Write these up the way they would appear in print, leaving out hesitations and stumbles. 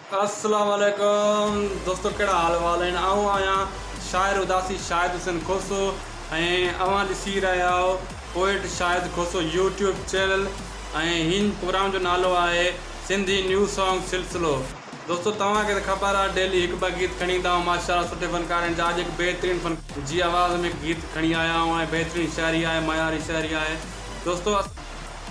अस्सलाम वालेकुम दोस्तों, कड़ा हाल वाल आहिनि। आऊं आहियां शाइर उदासी शाहिद हुसैन खोसो ऐं अवां ॾिसी रहिया आहियो पोइट शाहिद खोसो यूट्यूब चैनल ऐं हिन प्रोग्राम जो नालो आहे सिंधी न्यू सॉन्ग सिलसिलो। दोस्तों तव्हांखे त ख़बर आहे डेली हिकु ॿ गीत खणी ईंदा आहियूं। माशाअल्लाह सुठे फनकार आहिनि। आज हिकु बहितरीनु फन जी आवाज़ में गीत खणी आया आहियूं ऐं बहितरीनु शाइरी आहे, मयारी शाइरी आहे। दोस्तों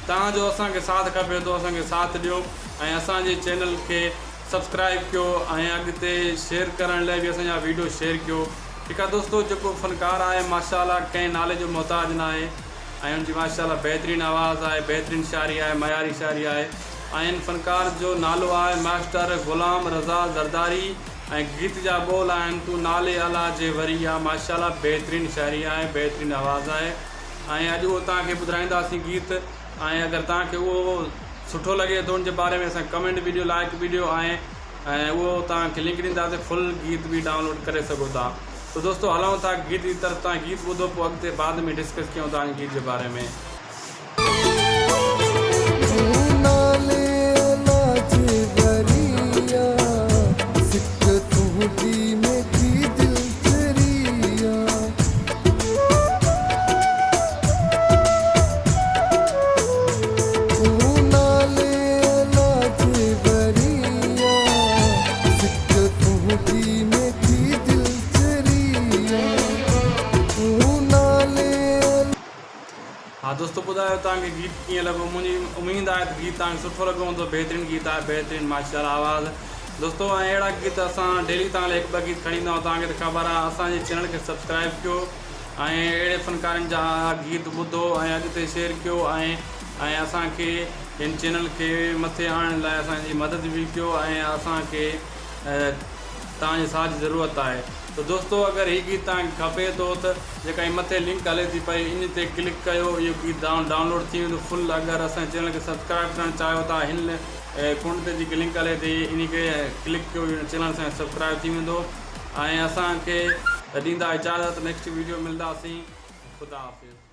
तव्हांजो असांखे साथ खपे थो, असांखे साथ ॾियो ऐं असांजे चैनल खे सब्सक्राइब कयो ऐं अॻिते शेयर करण लाइ बि असांजा वीडियो शेयर कयो। ठीकु आहे दोस्तों, जेको फ़नकार आहे माशाअल्लाह कंहिं नाले जो मोहताज न आहे ऐं हुनजी माशाअल्लाह बहितरीनु आवाज़ आहे, बहितरीनु शाइरी आहे, मयारी शाइरी आहे। ऐं हिन फ़नकार जो नालो आहे मास्टर ग़ुलाम रज़ा ज़रदारी ऐं गीत जा ॿोल आहिनि तूं नाले अला जे वरी आहे। माशाअल्लाह बहितरीनु शाइरी आहे, बहितरीनु आवाज़ आहे ऐं अॼु उहो तव्हांखे ॿुधाईंदासीं गीत। ऐं अगरि तव्हांखे उहो सुठो लॻे थो उनजे बारे में असां कमेंट वीडियो लाइक वीडियो ऐं उहो तव्हांखे लिंक ॾींदासीं, फुल गीत बि डाउनलोड करे सघो था। तो दोस्तों हलूं था गीत जी तरफ़। तव्हां गीत ॿुधो पोइ अॻिते बाद में डिस्कस कयूं था गीत जे बारे में। हाँ दोस्तों, ॿुधायो तव्हांखे गीत कीअं लॻो। मुंहिंजी उमेदु आहे त गीत तव्हांखे सुठो लॻो हूंदो। बहितरीनु गीत आहे, बहितरीनु माशाअल्लाह आवाज़। दोस्तों ऐं अहिड़ा गीत असां डेली तव्हां लाइ हिकु ॿ गीत खणी ईंदा आहियूं। तव्हांखे त ख़बर आहे, असांजे चैनल खे सब्सक्राइब कयो ऐं अहिड़े फ़नकारनि जा गीत ॿुधो ऐं अॻिते शेयर कयो ऐं असांखे हिन चैनल खे मथे आणण लाइ असांजी मदद बि कयो ऐं असांखे तव्हांजे साथ जी ज़रूरत आहे। तो दोस्तों अगरि हीअ गीत तव्हांखे खपे थो त जेका ही मथे लिंक हले थी पई इन ते क्लिक कयो, इहो गीत डाउनलोड थी वेंदो फुल। अगरि असांजे चैनल खे सब्सक्राइब करणु चाहियो था, हिन कुंड ते जेकी लिंक हले थी इन खे क्लिक कयो, चैनल सां सब्सक्राइब थी वेंदो ऐं असांखे ॾींदा इजाज़त। नेक्स्ट वीडियो मिलंदासीं। ख़ुदा हाफ़िज़।